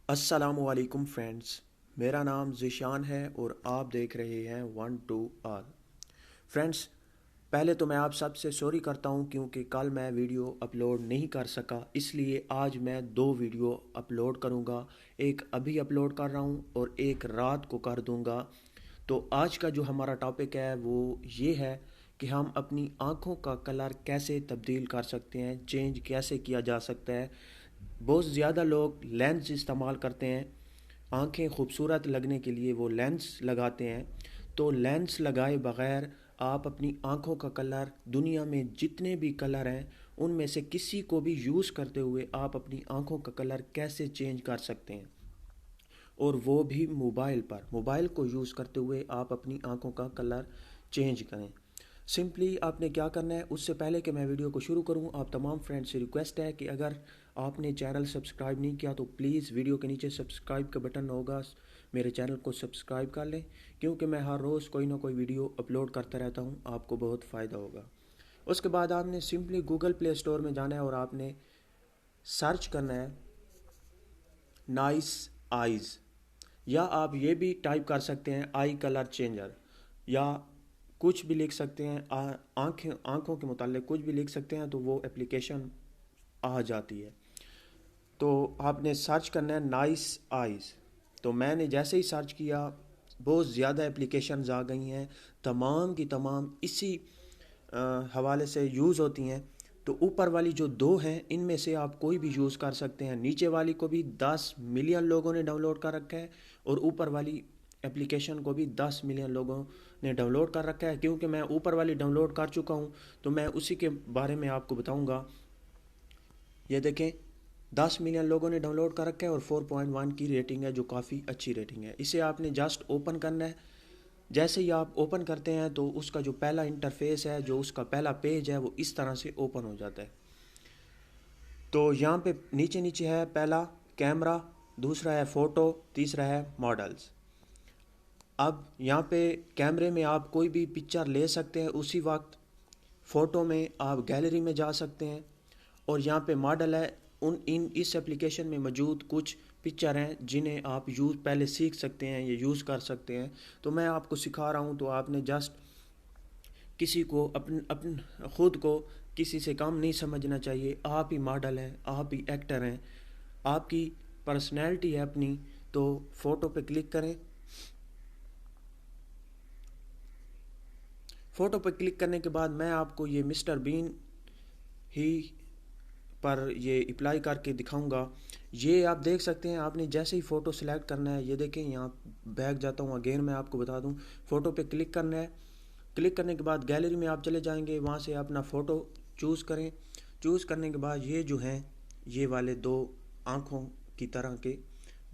अस्सलामुअलैकुम फ्रेंड्स, मेरा नाम ज़िशान है और आप देख रहे हैं वन टू ऑल। फ्रेंड्स, पहले तो मैं आप सबसे सॉरी करता हूं क्योंकि कल मैं वीडियो अपलोड नहीं कर सका, इसलिए आज मैं दो वीडियो अपलोड करूंगा। एक अभी अपलोड कर रहा हूं और एक रात को कर दूंगा। तो आज का जो हमारा टॉपिक है वो ये है कि हम अपनी आँखों का कलर कैसे तब्दील कर सकते हैं, चेंज कैसे किया जा सकता है। बहुत ज़्यादा लोग लेंस इस्तेमाल करते हैं, आंखें खूबसूरत लगने के लिए वो लेंस लगाते हैं। तो लेंस लगाए बग़ैर आप अपनी आंखों का कलर, दुनिया में जितने भी कलर हैं उनमें से किसी को भी यूज़ करते हुए आप अपनी आंखों का कलर कैसे चेंज कर सकते हैं, और वो भी मोबाइल को यूज़ करते हुए आप अपनी आंखों का कलर चेंज करें। सिंपली आपने क्या करना है, उससे पहले कि मैं वीडियो को शुरू करूं, आप तमाम फ्रेंड्स से रिक्वेस्ट है कि अगर आपने चैनल सब्सक्राइब नहीं किया तो प्लीज़ वीडियो के नीचे सब्सक्राइब का बटन होगा, मेरे चैनल को सब्सक्राइब कर लें, क्योंकि मैं हर रोज़ कोई ना कोई वीडियो अपलोड करता रहता हूं, आपको बहुत फ़ायदा होगा। उसके बाद आपने सिंपली गूगल प्ले स्टोर में जाना है और आपने सर्च करना है नाइस आइज़, या आप ये भी टाइप कर सकते हैं आई कलर चेंजर, या कुछ भी लिख सकते हैं, आँखों के मुताल्लिक कुछ भी लिख सकते हैं तो वो एप्लीकेशन आ जाती है। तो आपने सर्च करना है नाइस आइज़। तो मैंने जैसे ही सर्च किया, बहुत ज़्यादा एप्लीकेशंस आ गई हैं, तमाम की तमाम इसी हवाले से यूज़ होती हैं। तो ऊपर वाली जो दो हैं इनमें से आप कोई भी यूज़ कर सकते हैं। नीचे वाली को भी 10 मिलियन लोगों ने डाउनलोड कर रखा है और ऊपर वाली एप्लीकेशन को भी 10 मिलियन लोगों ने डाउनलोड कर रखा है। क्योंकि मैं ऊपर वाली डाउनलोड कर चुका हूँ तो मैं उसी के बारे में आपको बताऊँगा। ये देखें, 10 मिलियन लोगों ने डाउनलोड कर रखा है और 4.1 की रेटिंग है, जो काफ़ी अच्छी रेटिंग है। इसे आपने जस्ट ओपन करना है। जैसे ही आप ओपन करते हैं तो उसका जो पहला इंटरफेस है, जो उसका पहला पेज है, वो इस तरह से ओपन हो जाता है। तो यहाँ पे नीचे नीचे है पहला कैमरा, दूसरा है फ़ोटो, तीसरा है मॉडल्स। अब यहाँ पे कैमरे में आप कोई भी पिक्चर ले सकते हैं उसी वक्त, फ़ोटो में आप गैलरी में जा सकते हैं, और यहाँ पे मॉडल है। इस एप्लीकेशन में मौजूद कुछ पिक्चर हैं जिन्हें आप यूज़ पहले सीख सकते हैं, ये यूज़ कर सकते हैं। तो मैं आपको सिखा रहा हूँ, तो आपने जस्ट किसी को अपन अपन ख़ुद को किसी से कम नहीं समझना चाहिए। आप ही मॉडल हैं, आप ही एक्टर हैं, आपकी पर्सनैलिटी है अपनी। तो फ़ोटो पे क्लिक करें। फ़ोटो पे क्लिक करने के बाद मैं आपको ये मिस्टर बीन ही पर ये अप्लाई करके दिखाऊंगा। ये आप देख सकते हैं, आपने जैसे ही फ़ोटो सेलेक्ट करना है, ये देखें यहाँ बैक जाता हूँ, अगेन मैं आपको बता दूँ, फ़ोटो पे क्लिक करना है। क्लिक करने के बाद गैलरी में आप चले जाएंगे, वहाँ से अपना फ़ोटो चूज़ करें। चूज़ करने के बाद ये जो हैं, ये वाले दो आँखों की तरह के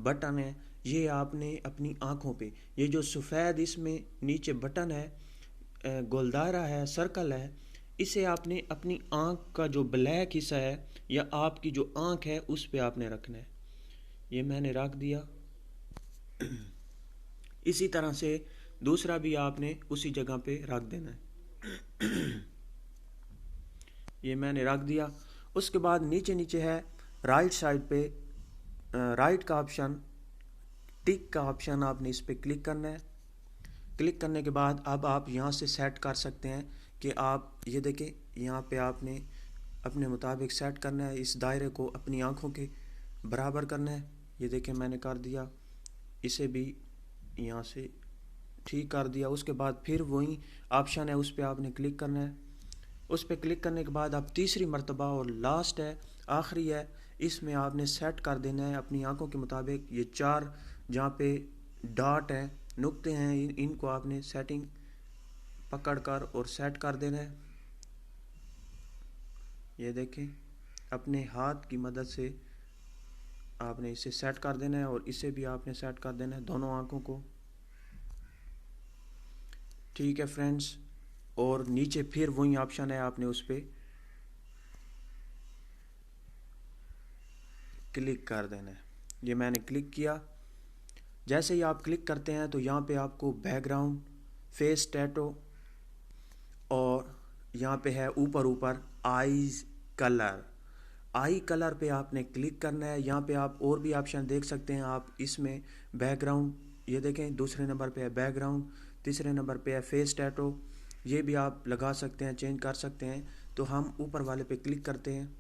बटन हैं, ये आपने अपनी आँखों पे, ये जो सफ़ेद इसमें नीचे बटन है, गोलदारा है, सर्कल है, इसे आपने अपनी आँख का जो ब्लैक हिस्सा है या आपकी जो आँख है उस पे आपने रखना है। ये मैंने रख दिया। इसी तरह से दूसरा भी आपने उसी जगह पे रख देना है। ये मैंने रख दिया। उसके बाद नीचे नीचे है राइट साइड पे राइट का ऑप्शन, टिक का ऑप्शन, आपने इस पे क्लिक करना है। क्लिक करने के बाद अब आप यहाँ से सेट कर सकते हैं कि आप ये देखें, यहाँ पे आपने अपने मुताबिक सेट करना है, इस दायरे को अपनी आँखों के बराबर करना है। ये देखें मैंने कर दिया, इसे भी यहाँ से ठीक कर दिया। उसके बाद फिर वही ऑप्शन है, उस पर आपने क्लिक करना है। उस पर क्लिक करने के बाद आप तीसरी मर्तबा और लास्ट है, आखिरी है, इसमें आपने सेट कर देना है अपनी आँखों के मुताबिक। ये चार जहाँ पे डॉट हैं, नुक्ते हैं, इनको आपने सेटिंग पकड़ कर और सेट कर देना है। ये देखें, अपने हाथ की मदद से आपने इसे सेट कर देना है और इसे भी आपने सेट कर देना है, दोनों आँखों को। ठीक है फ्रेंड्स, और नीचे फिर वही ऑप्शन है, आपने उस पर क्लिक कर देना है। ये मैंने क्लिक किया। जैसे ही आप क्लिक करते हैं तो यहाँ पे आपको बैकग्राउंड, फेस टैटो, और यहाँ पे है ऊपर ऊपर आइज़ कलर, आई कलर पे आपने क्लिक करना है। यहाँ पे आप और भी ऑप्शन देख सकते हैं। आप इसमें बैकग्राउंड, ये देखें दूसरे नंबर पे है बैकग्राउंड, तीसरे नंबर पे है फेस टैटू, ये भी आप लगा सकते हैं, चेंज कर सकते हैं। तो हम ऊपर वाले पे क्लिक करते हैं।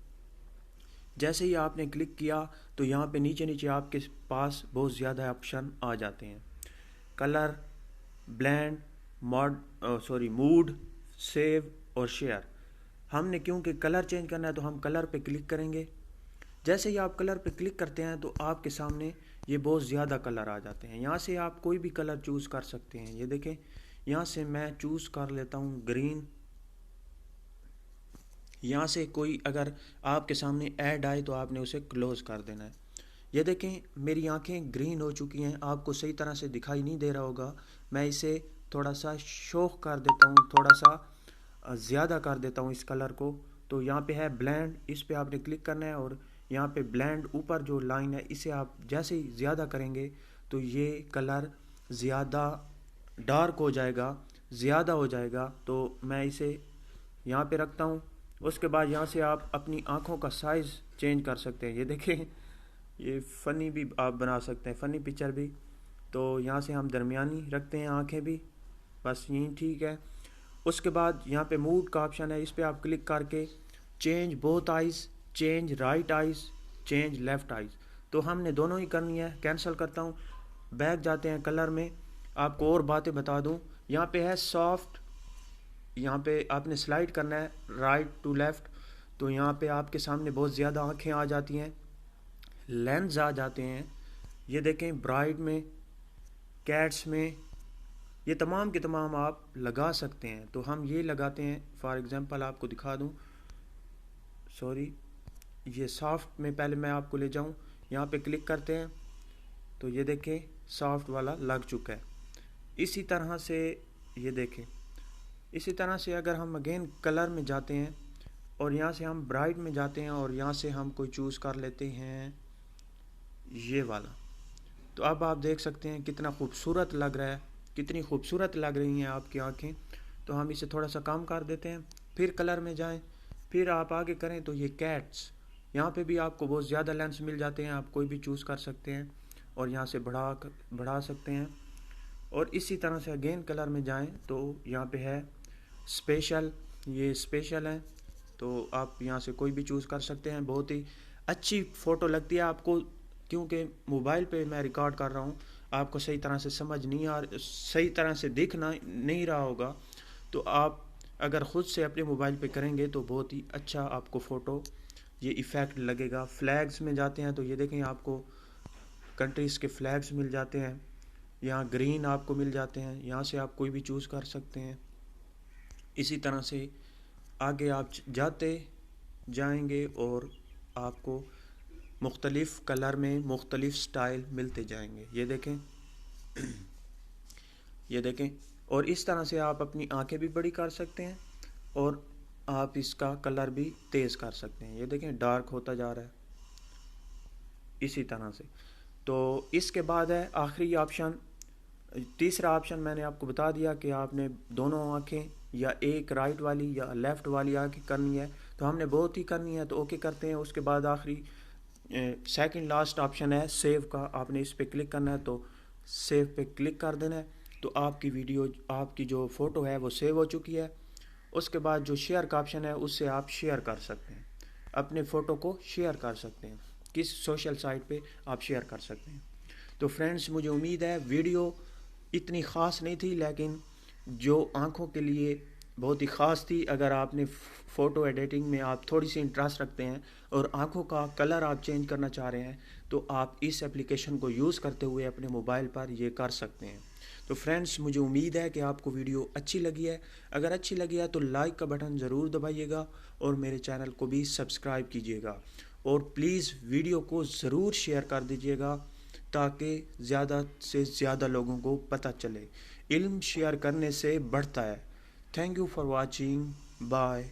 जैसे ही आपने क्लिक किया तो यहाँ पे नीचे नीचे आपके पास बहुत ज़्यादा ऑप्शन आ जाते हैं। कलर, ब्लेंड, मूड, सेव और शेयर। हमने क्योंकि कलर चेंज करना है तो हम कलर पे क्लिक करेंगे। जैसे ही आप कलर पे क्लिक करते हैं तो आपके सामने ये बहुत ज़्यादा कलर आ जाते हैं। यहाँ से आप कोई भी कलर चूज़ कर सकते हैं। ये देखें, यहाँ से मैं चूज़ कर लेता हूँ ग्रीन। यहाँ से कोई अगर आपके सामने ऐड आए तो आपने उसे क्लोज़ कर देना है। ये देखें मेरी आंखें ग्रीन हो चुकी हैं, आपको सही तरह से दिखाई नहीं दे रहा होगा। मैं इसे थोड़ा सा शोक कर देता हूँ, थोड़ा सा ज़्यादा कर देता हूँ इस कलर को। तो यहाँ पे है ब्लेंड, इस पे आपने क्लिक करना है और यहाँ पे ब्लेंड ऊपर जो लाइन है इसे आप जैसे ही ज़्यादा करेंगे तो ये कलर ज़्यादा डार्क हो जाएगा, ज़्यादा हो जाएगा। तो मैं इसे यहाँ पे रखता हूँ। उसके बाद यहाँ से आप अपनी आँखों का साइज़ चेंज कर सकते हैं। ये देखें, ये फ़नी भी आप बना सकते हैं, फ़नी पिक्चर भी। तो यहाँ से हम दरमियानी रखते हैं आँखें भी, बस यही ठीक है। उसके बाद यहाँ पे मूड का ऑप्शन है, इस पर आप क्लिक करके change both eyes, change right eyes, change left eyes, तो हमने दोनों ही करनी है। कैंसिल करता हूँ, बैक जाते हैं कलर में। आपको और बातें बता दूँ, यहाँ पे है सॉफ्ट, यहाँ पे आपने स्लाइड करना है राइट टू लेफ़्ट। तो यहाँ पे आपके सामने बहुत ज़्यादा आँखें आ जाती हैं, लेंस आ जाते हैं। ये देखें ब्राइट में, कैट्स में, ये तमाम के तमाम आप लगा सकते हैं। तो हम ये लगाते हैं, फॉर एग्ज़ाम्पल आपको दिखा दूँ, सॉरी, ये सॉफ्ट में पहले मैं आपको ले जाऊँ। यहाँ पे क्लिक करते हैं तो ये देखें सॉफ्ट वाला लग चुका है। इसी तरह से ये देखें, इसी तरह से अगर हम अगेन कलर में जाते हैं और यहाँ से हम ब्राइट में जाते हैं और यहाँ से हम कोई चूज़ कर लेते हैं ये वाला, तो अब आप देख सकते हैं कितना खूबसूरत लग रहा है, कितनी खूबसूरत लग रही हैं आपकी आँखें। तो हम इसे थोड़ा सा कम कर देते हैं, फिर कलर में जाएं, फिर आप आगे करें तो ये कैट्स, यहाँ पे भी आपको बहुत ज़्यादा लेंस मिल जाते हैं। आप कोई भी चूज़ कर सकते हैं और यहाँ से बढ़ा सकते हैं। और इसी तरह से अगेन कलर में जाएं तो यहाँ पे है स्पेशल, ये स्पेशल है, तो आप यहाँ से कोई भी चूज़ कर सकते हैं। बहुत ही अच्छी फ़ोटो लगती है आपको, क्योंकि मोबाइल पे मैं रिकॉर्ड कर रहा हूँ, आपको सही तरह से समझ नहीं सही तरह से दिखना नहीं रहा होगा। तो आप अगर ख़ुद से अपने मोबाइल पे करेंगे तो बहुत ही अच्छा आपको फ़ोटो ये इफ़ेक्ट लगेगा। फ्लैग्स में जाते हैं तो ये देखें आपको कंट्रीज़ के फ्लैग्स मिल जाते हैं, यहाँ ग्रीन आपको मिल जाते हैं, यहाँ से आप कोई भी चूज़ कर सकते हैं। इसी तरह से आगे आप जाते जाएंगे और आपको मुख्तलिफ़ कलर में मुख्तलिफ़ स्टाइल मिलते जाएंगे। ये देखें ये देखें, और इस तरह से आप अपनी आंखें भी बड़ी कर सकते हैं और आप इसका कलर भी तेज़ कर सकते हैं। ये देखें डार्क होता जा रहा है इसी तरह से। तो इसके बाद है आखिरी ऑप्शन, तीसरा ऑप्शन मैंने आपको बता दिया कि आपने दोनों आँखें या एक राइट वाली या लेफ़्ट वाली आँखें करनी है। तो हमने बहुत ही करनी है तो ओके करते हैं। उसके बाद आखिरी सेकंड लास्ट ऑप्शन है सेव का, आपने इस पे क्लिक करना है तो सेव पे क्लिक कर देना है। तो आपकी वीडियो, आपकी जो फ़ोटो है वो सेव हो चुकी है। उसके बाद जो शेयर का ऑप्शन है उससे आप शेयर कर सकते हैं, अपने फ़ोटो को शेयर कर सकते हैं, किस सोशल साइट पे आप शेयर कर सकते हैं। तो फ्रेंड्स, मुझे उम्मीद है वीडियो इतनी ख़ास नहीं थी, लेकिन जो आँखों के लिए बहुत ही ख़ास थी। अगर आपने फ़ोटो एडिटिंग में आप थोड़ी सी इंटरेस्ट रखते हैं और आँखों का कलर आप चेंज करना चाह रहे हैं तो आप इस एप्लीकेशन को यूज़ करते हुए अपने मोबाइल पर ये कर सकते हैं। तो फ्रेंड्स, मुझे उम्मीद है कि आपको वीडियो अच्छी लगी है। अगर अच्छी लगी है तो लाइक का बटन ज़रूर दबाइएगा और मेरे चैनल को भी सब्सक्राइब कीजिएगा। और प्लीज़ वीडियो को ज़रूर शेयर कर दीजिएगा ताकि ज़्यादा से ज़्यादा लोगों को पता चले। इल्म शेयर करने से बढ़ता है। Thank you for watching, bye.